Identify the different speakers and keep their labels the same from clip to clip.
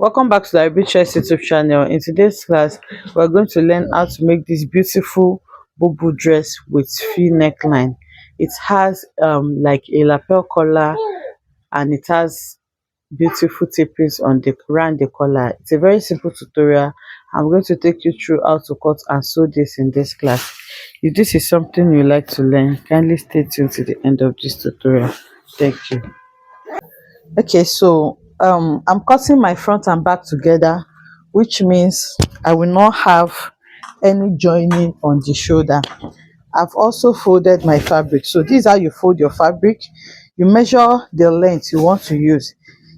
Speaker 1: Welcome back to the Dress YouTube channel. In today's class, we're going to learn how to make this beautiful bubu dress with V neckline. It has like a lapel collar, and it has beautiful tapings on the around the collar. It's a very simple tutorial. I'm going to take you through how to cut and sew this in this class. If this is something you like to learn, kindly stay tuned to the end of this tutorial. Thank you. Okay, so I'm cutting my front and back together, which means I will not have any joining on the shoulder. I've also folded my fabric. So this is how you fold your fabric. You measure the length you want to use.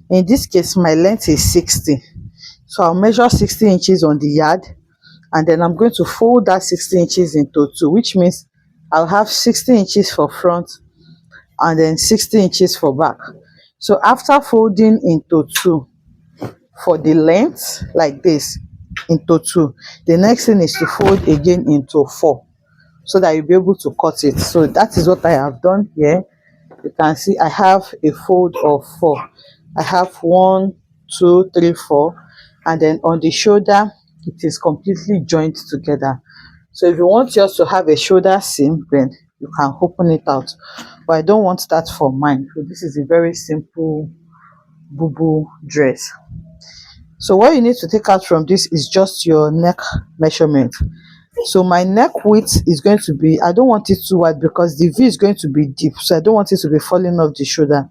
Speaker 1: In this case, my length is 60, so I'll measure 60 inches on the yard, and then I'm going to fold that 60 inches into two, which means I'll have 60 inches for front and then 60 inches for back. So after folding into two for the length like this into two, the next thing is to fold again into four so that you'll be able to cut it. So that is what I have done here. You can see I have a fold of four. I have 1, 2, 3, 4, and then on the shoulder it is completely joined together. So if you want yours to have a shoulder seam, then you can open it out, but I don't want that for mine. So this is a very simple bubu dress. So what you need to take out from this is just your neck measurement. So my neck width is going to be, I don't want it too wide because the V is going to be deep, so I don't want it to be falling off the shoulder.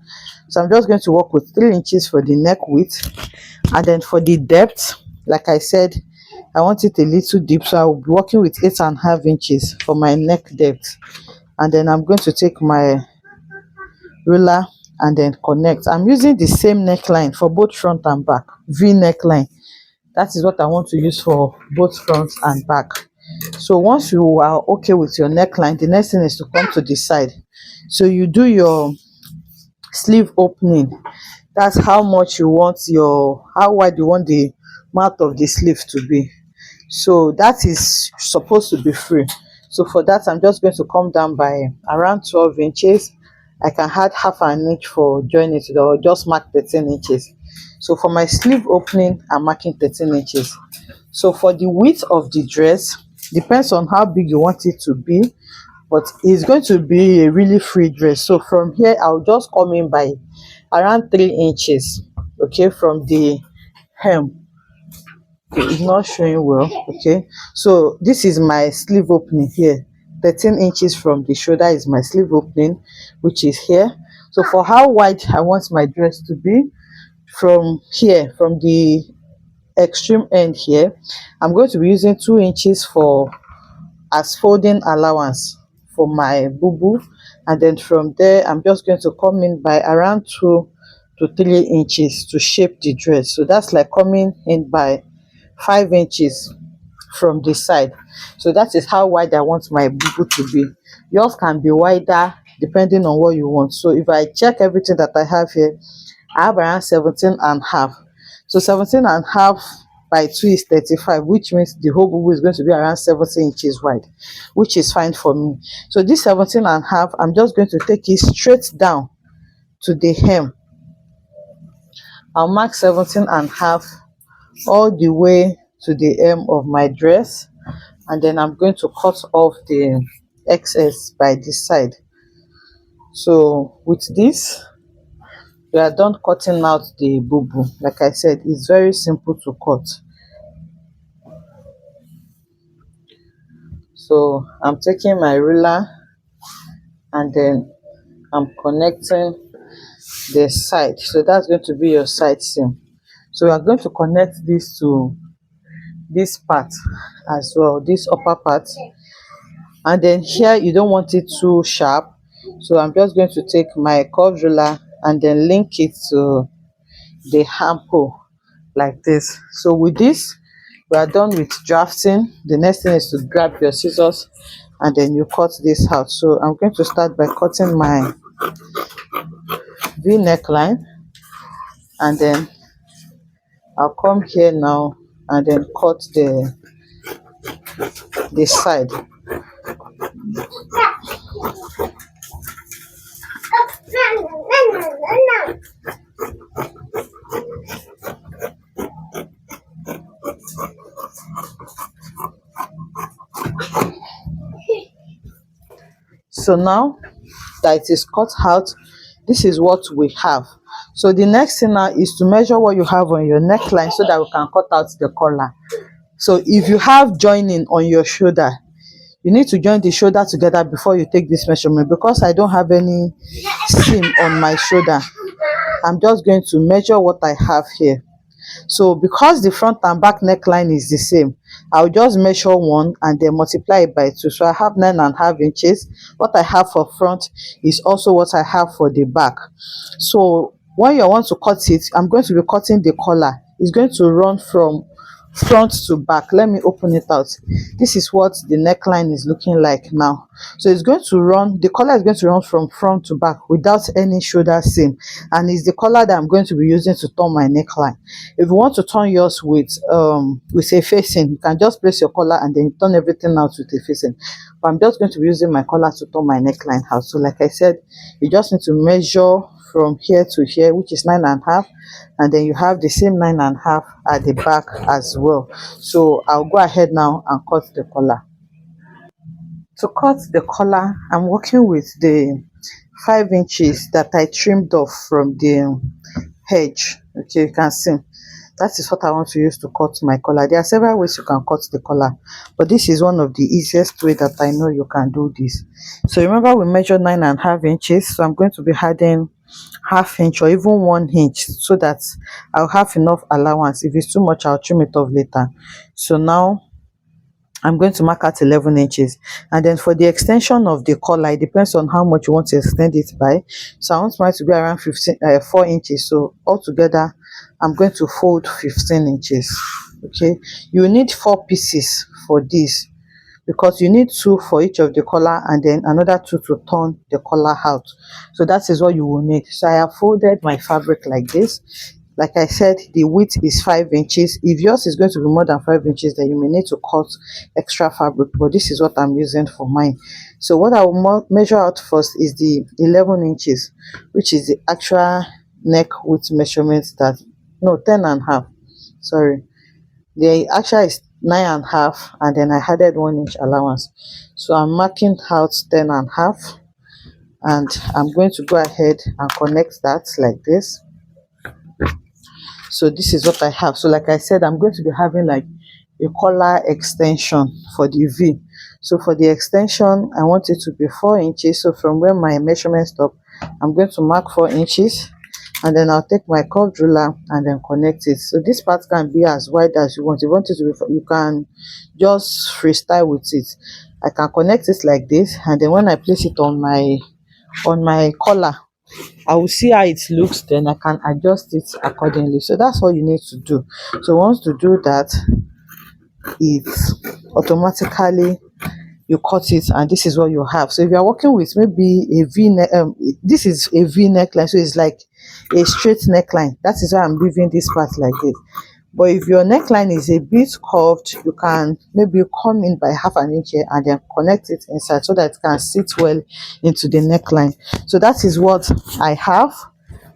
Speaker 1: So I'm just going to work with 3 inches for the neck width, and then for the depth, like I said, I want it a little deep, so I'll be working with 8.5 inches for my neck depth. And then I'm going to take my ruler and then connect. I'm using the same neckline for both front and back, V neckline. That is what I want to use for both front and back. So once you are okay with your neckline, the next thing is to come to the side. So you do your sleeve opening. That's how much you want how wide you want the mouth of the sleeve to be. So that is supposed to be free. So for that, I'm just going to come down by around 12 inches. I can add half an inch for joining it, or just mark 13 inches. So for my sleeve opening, I'm marking 13 inches. So for the width of the dress, depends on how big you want it to be, but it's going to be a really free dress. So from here, I'll just come in by around 3 inches, okay, from the hem. It's not showing well, okay. So this is my sleeve opening here. 13 inches from the shoulder is my sleeve opening, which is here. So for how wide I want my dress to be, from here, from the extreme end here, I'm going to be using 2 inches for as folding allowance for my bubu, and then from there I'm just going to come in by around 2 to 3 inches to shape the dress. So that's like coming in by 5 inches from the side. So that is how wide I want my bubu to be. Yours can be wider depending on what you want. So if I check everything that I have here, I have around 17.5. So 17.5 by 2 is 35, which means the whole bubu is going to be around 70 inches wide, which is fine for me. So this 17.5, I'm just going to take it straight down to the hem. I'll mark 17.5 all the way to the hem of my dress, and then I'm going to cut off the excess by this side. So with this, we are done cutting out the bubu. Like I said, it's very simple to cut. So I'm taking my ruler and then I'm connecting the side. So that's going to be your side seam. So we are going to connect this to this part as well, this upper part. And then here you don't want it too sharp, so I'm just going to take my curved ruler and then link it to the armhole like this. So with this, we are done with drafting. The next thing is to grab your scissors and then you cut this out. So I'm going to start by cutting my V neckline, and then I'll come here now and then cut the side. So now that it is cut out, this is what we have. So the next thing now is to measure what you have on your neckline so that we can cut out the collar. So if you have joining on your shoulder, you need to join the shoulder together before you take this measurement. Because I don't have any seam on my shoulder, I'm just going to measure what I have here. So because the front and back neckline is the same, I'll just measure one and then multiply it by 2. So I have 9.5 inches. What I have for front is also what I have for the back. So when you want to cut it, I'm going to be cutting the collar. It's going to run from front to back. Let me open it out. This is what the neckline is looking like now. So it's going to run, the collar is going to run from front to back without any shoulder seam, and it's the collar that I'm going to be using to turn my neckline. If you want to turn yours with a facing, you can just place your collar and then turn everything out with a facing, but I'm just going to be using my collar to turn my neckline out. So like I said, you just need to measure from here to here, which is 9.5, and then you have the same 9.5 at the back as well. So I'll go ahead now and cut the collar. To cut the collar, I'm working with the 5 inches that I trimmed off from the edge. Okay, you can see that is what I want to use to cut my collar. There are several ways you can cut the collar, but this is one of the easiest way that I know you can do this. So remember, we measured 9.5 inches, so I'm going to be adding ½ inch or even 1 inch so that I'll have enough allowance. If it's too much, I'll trim it off later. So now I'm going to mark out 11 inches, and then for the extension of the collar, it depends on how much you want to extend it by. So I want mine to be around 4 inches. So altogether I'm going to fold 15 inches. Okay, you need 4 pieces for this, because you need 2 for each of the collar and then another 2 to turn the collar out. So that is what you will need. So I have folded my fabric like this. Like I said, the width is 5 inches. If yours is going to be more than 5 inches, then you may need to cut extra fabric, but this is what I'm using for mine. So what I will measure out first is the 11 inches, which is the actual neck width measurement. That, no, 10.5, sorry, the actual is 9.5, and then I added 1 inch allowance. So I'm marking out 10.5, and I'm going to go ahead and connect that like this. So this is what I have. So like I said, I'm going to be having like a collar extension for the V. So for the extension, I want it to be 4 inches. So from where my measurement stop, I'm going to mark 4 inches, and then I'll take my curved ruler and then connect it. So this part can be as wide as you want. If you want it to be, you can just freestyle with it. I can connect it like this, and then when I place it on my collar, I will see how it looks, then I can adjust it accordingly. So that's all you need to do. So once to do that, it automatically, you cut it, and this is what you have. So if you are working with maybe a V neck, this is a V neckline, so it's like a straight neckline. That is why I'm leaving this part like this. But if your neckline is a bit curved, you can maybe come in by ½ inch here and then connect it inside so that it can sit well into the neckline. So that is what I have.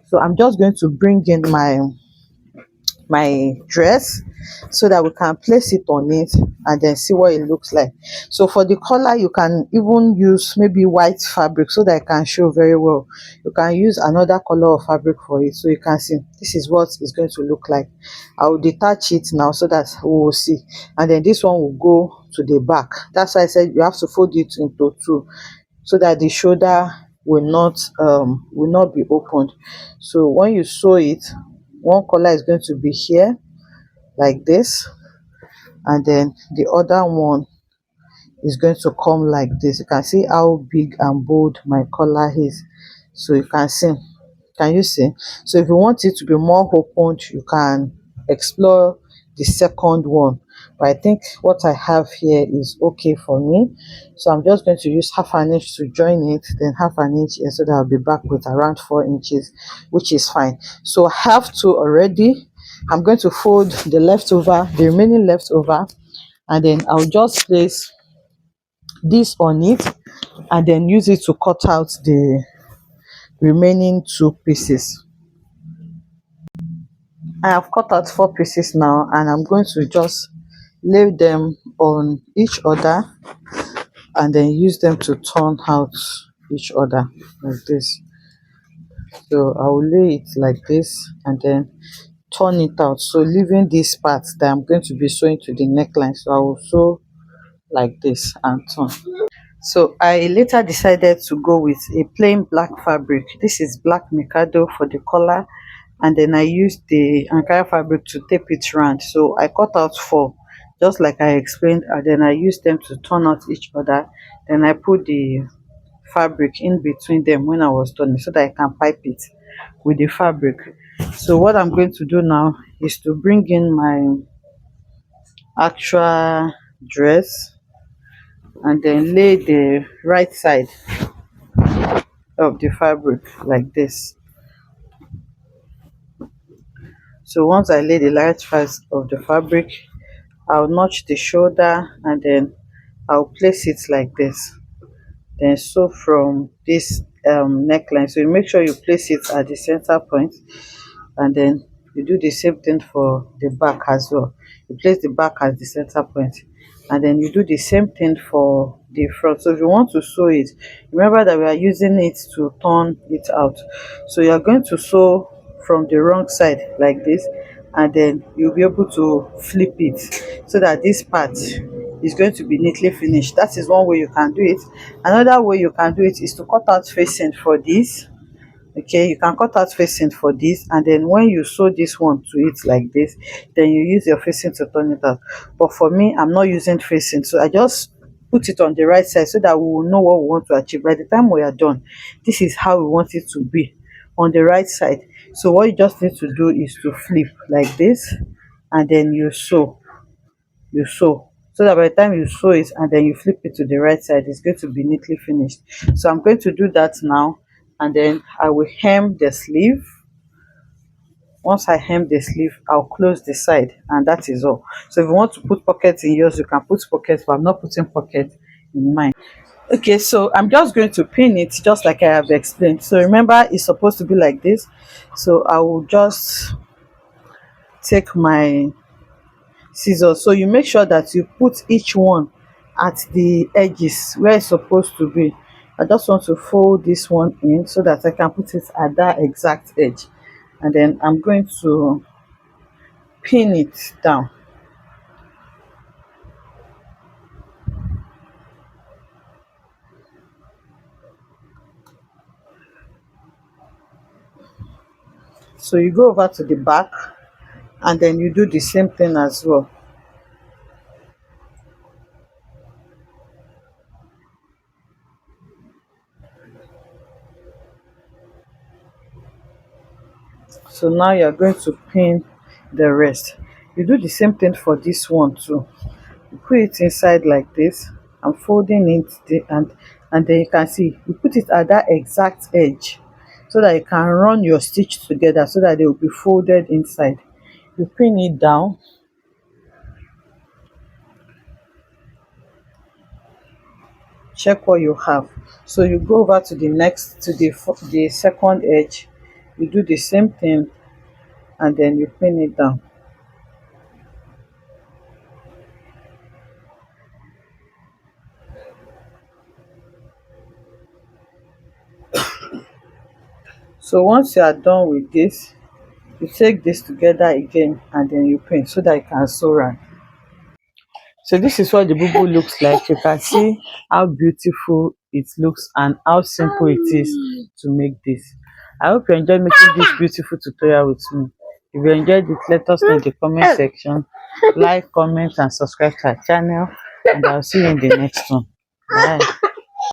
Speaker 1: So I'm just going to bring in my dress so that we can place it on it and then see what it looks like. So for the collar, you can even use maybe white fabric so that it can show very well. You can use another color of fabric for it, so you can see this is what it's going to look like. I will detach it now so that we will see, and then this one will go to the back. That's why I said you have to fold it into 2 so that the shoulder will not be opened. So when you sew it, one collar is going to be here like this, and then the other one is going to come like this. You can see how big and bold my collar is. So you can see, can you see? So if you want it to be more opened, you can explore the second one, but I think what I have here is okay for me. So I'm just going to use ½ inch to join it, then ½ inch here, so that I'll be back with around 4 inches, which is fine. So I have 2 already. I'm going to fold the remaining leftover, and then I'll just place this on it and then use it to cut out the remaining 2 pieces. I have cut out 4 pieces now, and I'm going to just lay them on each other and then use them to turn out each other like this. So I will lay it like this and then turn it out, so leaving this part that I'm going to be sewing to the neckline. So I will sew like this and turn. So I later decided to go with a plain black fabric. This is black mikado for the collar, and then I used the Ankara fabric to tape it round. So I cut out four, just like I explained, and then I used them to turn out each other. Then I put the fabric in between them when I was turning, so that I can pipe it with the fabric. So what I'm going to do now is to bring in my actual dress and then lay the right side of the fabric like this. So once I lay the right side of the fabric, I'll notch the shoulder and then I'll place it like this. Then sew from this neckline. So you make sure you place it at the center point, and then you do the same thing for the back as well. You place the back as the center point, and then you do the same thing for the front. So if you want to sew it, remember that we are using it to turn it out. So you are going to sew from the wrong side like this, and then you'll be able to flip it so that this part is going to be neatly finished. That is one way you can do it. Another way you can do it is to cut out facing for this. Okay, you can cut out facing for this, and then when you sew this one to it like this, then you use your facing to turn it out. But for me, I'm not using facing, so I just put it on the right side so that we will know what we want to achieve. By the time we are done, this is how we want it to be on the right side. So what you just need to do is to flip like this, and then you sew so that by the time you sew it and then you flip it to the right side, it's going to be neatly finished. So I'm going to do that now, and then I will hem the sleeve. Once I hem the sleeve, I'll close the side, and that is all. So if you want to put pockets in yours, you can put pockets, but I'm not putting pockets in mine. Okay, so I'm just going to pin it just like I have explained. So remember, it's supposed to be like this. So I will just take my scissors. So you make sure that you put each one at the edges where it's supposed to be. I just want to fold this one in so that I can put it at that exact edge, and then I'm going to pin it down. So you go over to the back, and then you do the same thing as well. So now you're going to pin the rest. You do the same thing for this one too. You put it inside like this. I'm folding it and then you can see you put it at that exact edge so that you can run your stitch together so that they will be folded inside. You pin it down. Check what you have. So you go over to the next, to the second edge. You do the same thing, and then you pin it down. So once you are done with this, you take this together again, and then you pin so that you can sew round. So this is what the bubu looks like. You can see how beautiful it looks and how simple it is to make this. I hope you enjoyed making this beautiful tutorial with me. If you enjoyed it, let us know in the comment section. Like, comment and subscribe to our channel, and I'll see you in the next one. Bye.